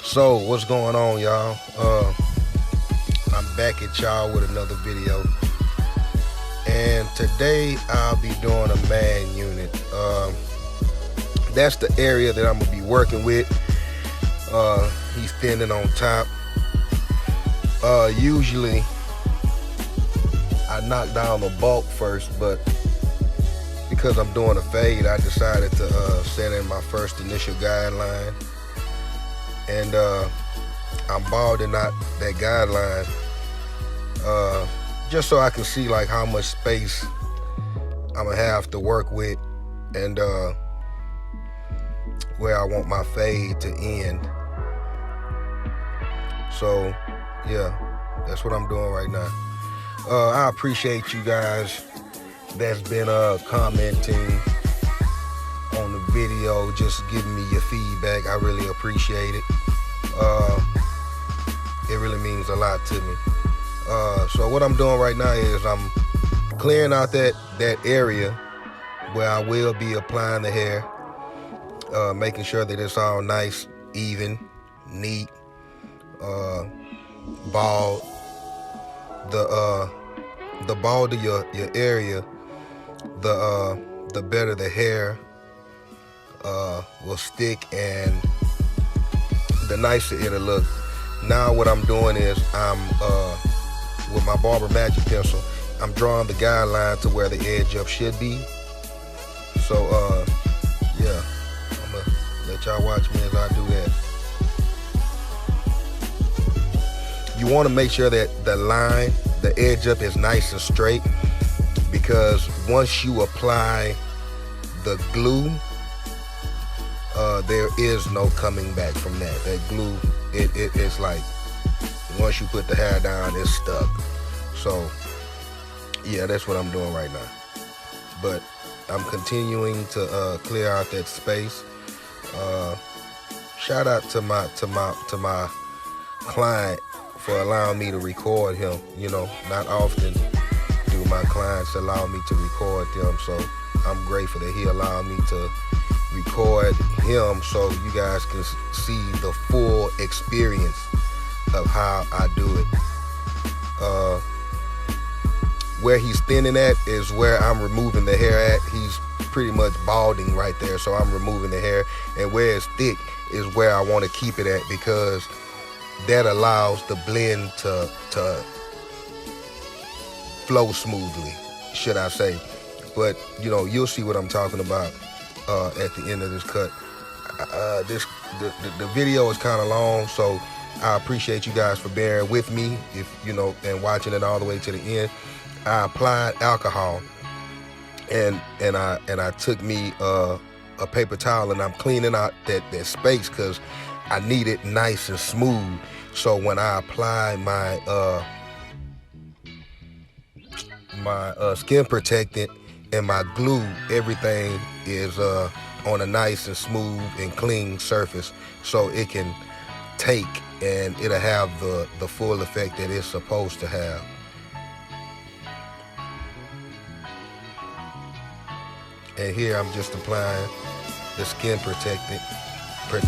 So what's going on, y'all? I'm back at y'all with another video, and today I'll be doing a man unit. That's the area that I'm gonna be working with. He's thinning on top. Usually I knock down the bulk first, but because I'm doing a fade, I decided to set in my first initial guideline, and I'm balding out that guideline just so I can see like how much space I'm gonna have to work with, and where I want my fade to end. So yeah, that's what I'm doing right now. I appreciate you guys that's been commenting on the video, just giving me your feedback. I really appreciate it. It really means a lot to me. So what I'm doing right now is I'm clearing out that area where I will be applying the hair, making sure that it's all nice, even, neat, bald. The balder your area, the better the hair will stick, and the nicer it'll look. Now what I'm doing is I'm with my Barber Magic pencil, I'm drawing the guideline to where the edge up should be. So yeah, I'm gonna let y'all watch me as I do that. You want to make sure that the line, the edge up, is nice and straight, because once you apply the glue, there is no coming back from that. That glue, it's like once you put the hair down, it's stuck. So yeah, that's what I'm doing right now. But I'm continuing to clear out that space. Shout out to my client for allowing me to record him. You know, not often do my clients allow me to record them, so I'm grateful that he allowed me to record him so you guys can see the full experience of how I do it. Where he's thinning at is where I'm removing the hair at. He's pretty much balding right there, so I'm removing the hair, and where it's thick is where I want to keep it at, because that allows the blend to flow smoothly, should I say. But you know, you'll see what I'm talking about at the end of this cut. The video is kind of long, so I appreciate you guys for bearing with me, if you know, and watching it all the way to the end. I applied alcohol, and I took me a paper towel, and I'm cleaning out that space because I need it nice and smooth. So when I apply my skin protectant and my glue, everything is on a nice and smooth and clean surface, so it can take and it'll have the full effect that it's supposed to have. And here I'm just applying the skin protector. I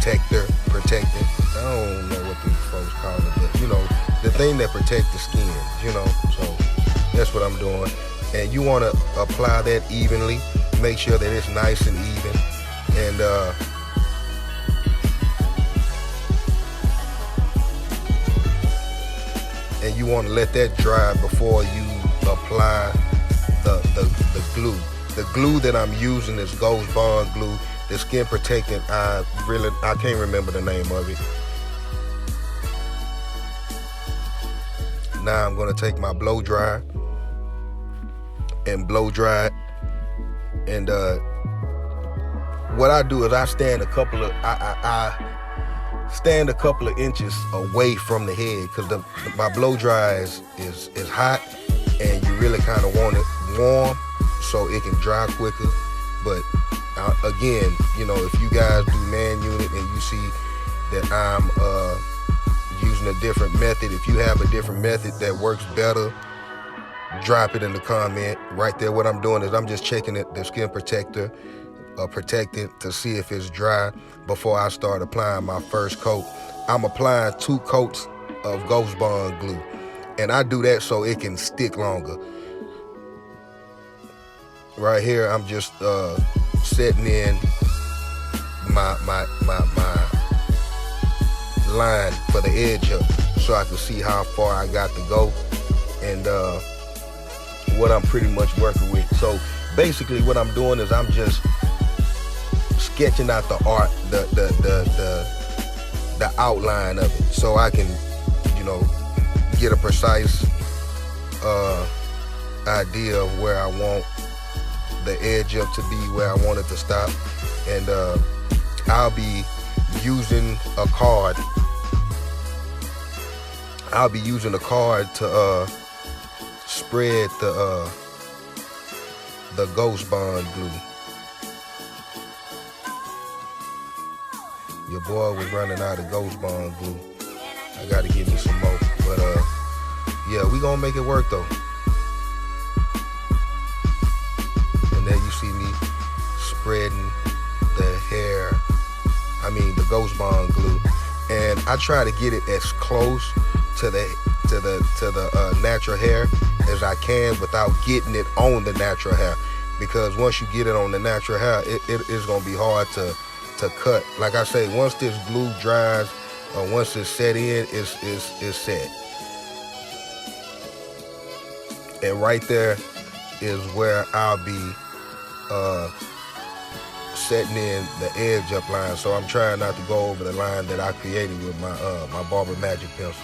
don't know what these folks call it, but you know, the thing that protects the skin, you know. So that's what I'm doing. And you want to apply that evenly. Make sure that it's nice and even. And you want to let that dry before you apply the glue. The glue that I'm using is Ghost Bond glue. The skin protectant, I can't remember the name of it. Now I'm gonna take my blow dryer and blow dry it. And what I do is I stand a couple of inches away from the head, because my blow dryer is hot, and you really kind of want it warm so it can dry quicker. But again, you know, if you guys do man unit and you see that I'm using a different method, if you have a different method that works better, drop it in the comment right there. What I'm doing is I'm just checking the skin protector a protectant to see if it's dry before I start applying my first coat. I'm applying 2 coats of Ghost Bond glue, and I do that so it can stick longer. Right here, I'm just setting in my line for the edge up so I can see how far I got to go and what I'm pretty much working with. So basically what I'm doing is I'm just sketching out the art, the outline of it, so I can, get a precise idea of where I want the edge up to be, where I want it to stop. And I'll be using a card. I'll be using a card to spread the Ghost Bond glue. Your boy was running out of Ghost Bond glue. I gotta give me some more. But yeah, we gonna make it work though. And there you see me spreading the Ghost Bond glue. And I try to get it as close to the natural hair as I can without getting it on the natural hair. Because once you get it on the natural hair, it is gonna be hard to cut. Like I say, once this glue dries or once it's set in, it's set. And right there is where I'll be setting in the edge up line. So I'm trying not to go over the line that I created with my Barber Magic pencil.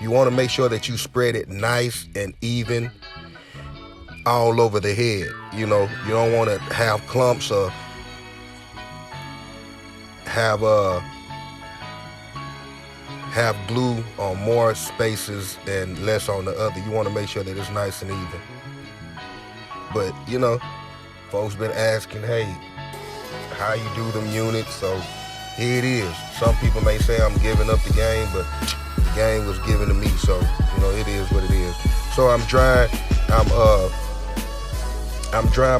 You want to make sure that you spread it nice and even all over the head. You don't want to have clumps or have glue on more spaces and less on the other. You want to make sure that it's nice and even. But folks been asking, hey, how you do them units? So here it is. Some people may say I'm giving up the game, but the game was given to me, so it is what it is. So I'm drying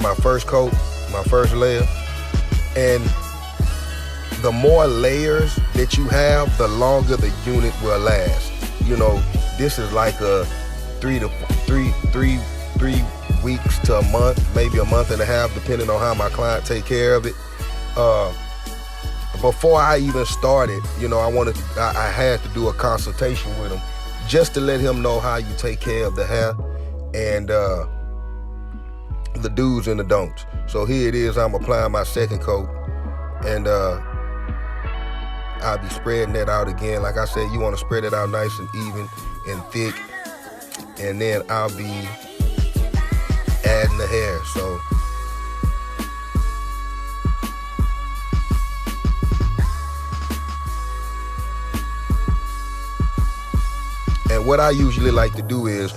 my first coat, my first layer, and the more layers that you have, the longer the unit will last. This is like a 3 weeks to a month, maybe a month and a half, depending on how my client take care of it. Before I even started, I had to do a consultation with him just to let him know how you take care of the hair and the do's and the don'ts. So here it is, I'm applying my second coat, and I'll be spreading that out again. Like I said, you want to spread it out nice and even and thick, and then I'll be adding the hair. So and what I usually like to do is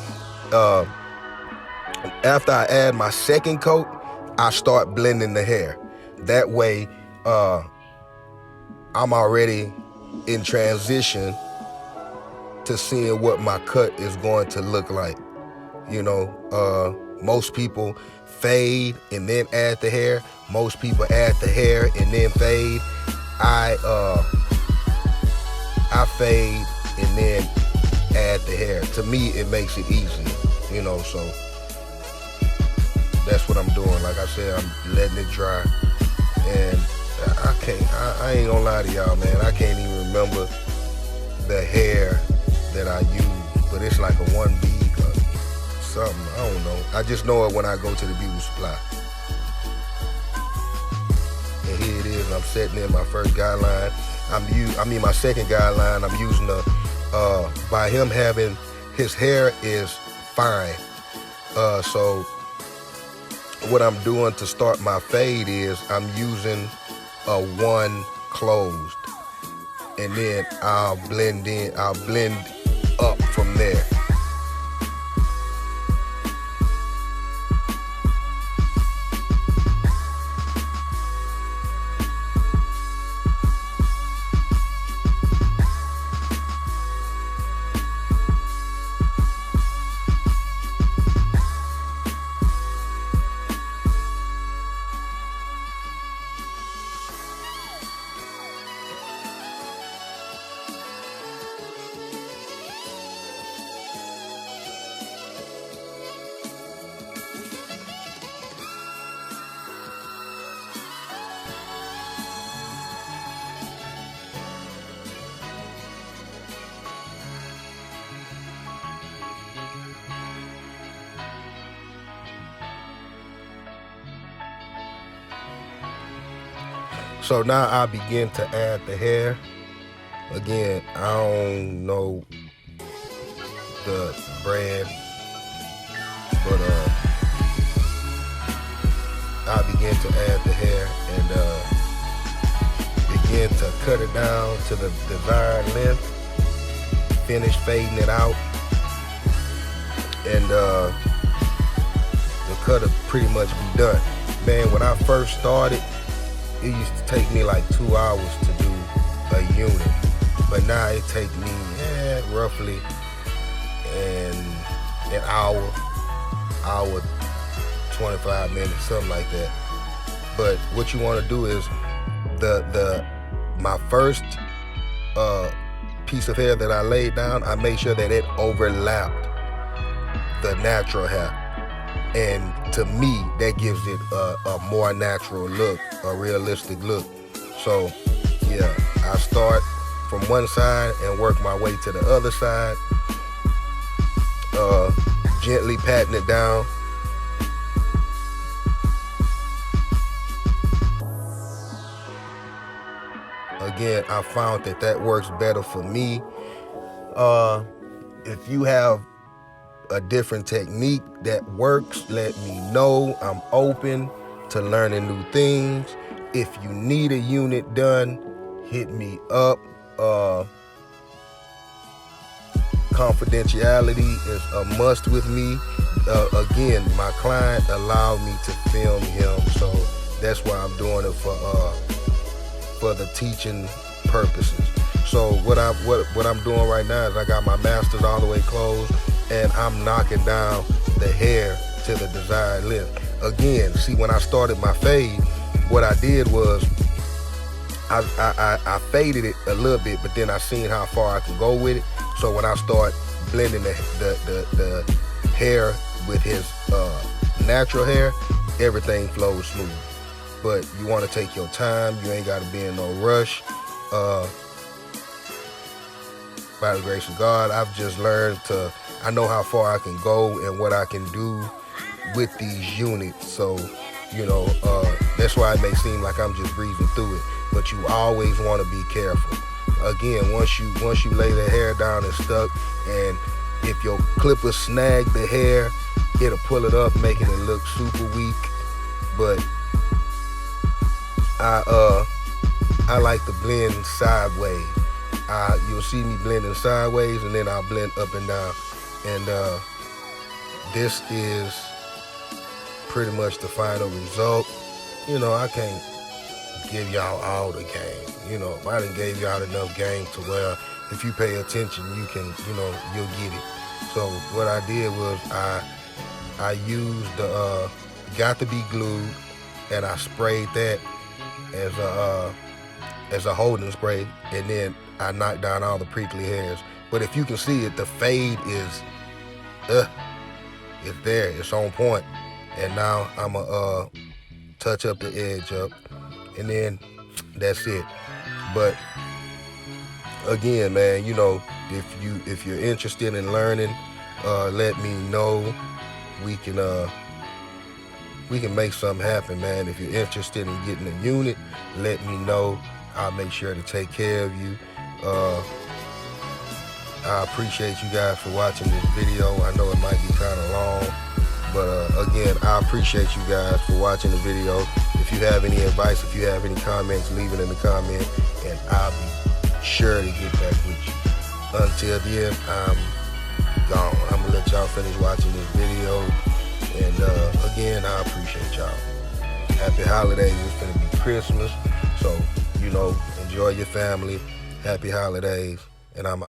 after I add my second coat, I start blending the hair. That way I'm already in transition to seeing what my cut is going to look like. Most people fade and then add the hair. Most people add the hair and then fade. I fade and then add the hair. To me, it makes it easier, so that's what I'm doing. Like I said, I'm letting it dry, and I ain't gonna lie to y'all, man, I can't even remember the hair that I use, but it's like a 1B or something, I don't know. I just know it when I go to the beauty supply. And here it is, I'm setting in my first guideline. My second guideline, I'm using by him having, his hair is fine. So what I'm doing to start my fade is I'm using a 1 closed, and then I'll blend up from there. So now I begin to add the hair. Again, I don't know the brand, but I begin to add the hair and begin to cut it down to the desired length, finish fading it out, and the cut will pretty much be done. Man, when I first started, it used to take me like 2 hours to do a unit, but now it takes me roughly an hour 25 minutes, something like that. But what you want to do is my first piece of hair that I laid down, I made sure that it overlapped the natural hair, and to me that gives it a more natural look, a realistic look. So yeah, I start from one side and work my way to the other side, gently patting it down. Again, I found that works better for me. If you have a different technique that works, let me know. I'm open to learning new things. If you need a unit done, hit me up. Confidentiality is a must with me. Again, my client allowed me to film him, so that's why I'm doing it for the teaching purposes. So what I'm doing right now is I got my masters all the way closed, and I'm knocking down the hair to the desired length. Again, see, when I started my fade, what I did was I faded it a little bit, but then I seen how far I could go with it. So when I start blending the hair with his natural hair, everything flows smooth. But you want to take your time. You ain't got to be in no rush. By the grace of God, I've just learned I know how far I can go and what I can do with these units. So, you know, that's why it may seem like I'm just breezing through it. But you always want to be careful. Again, once you lay the hair down and stuck, and if your clipper snag the hair, it'll pull it up, making it look super weak. But I like to blend sideways. You'll see me blending sideways, and then I'll blend up and down. And this is pretty much the final result. You know, I can't give y'all all the game. You know, if I done gave y'all enough game to where if you pay attention, you can, you know, you'll get it. So what I did was I used the Got to Be Glued, and I sprayed that as a holding spray, and then I knocked down all the prickly hairs. But if you can see it, the fade is it's there, it's on point. And now I'ma touch up the edge up, and then that's it. But again, man, you know, if you're interested in learning, let me know. We can make something happen, man. If you're interested in getting a unit, let me know. I'll make sure to take care of you. I appreciate you guys for watching this video. I know it might be kind of long, but again, I appreciate you guys for watching the video. If you have any advice, if you have any comments, leave it in the comment, and I'll be sure to get back with you. Until then, I'm gone. I'm gonna let y'all finish watching this video, and again, I appreciate y'all. Happy holidays. It's gonna be Christmas, so you know, enjoy your family. Happy holidays, and I'm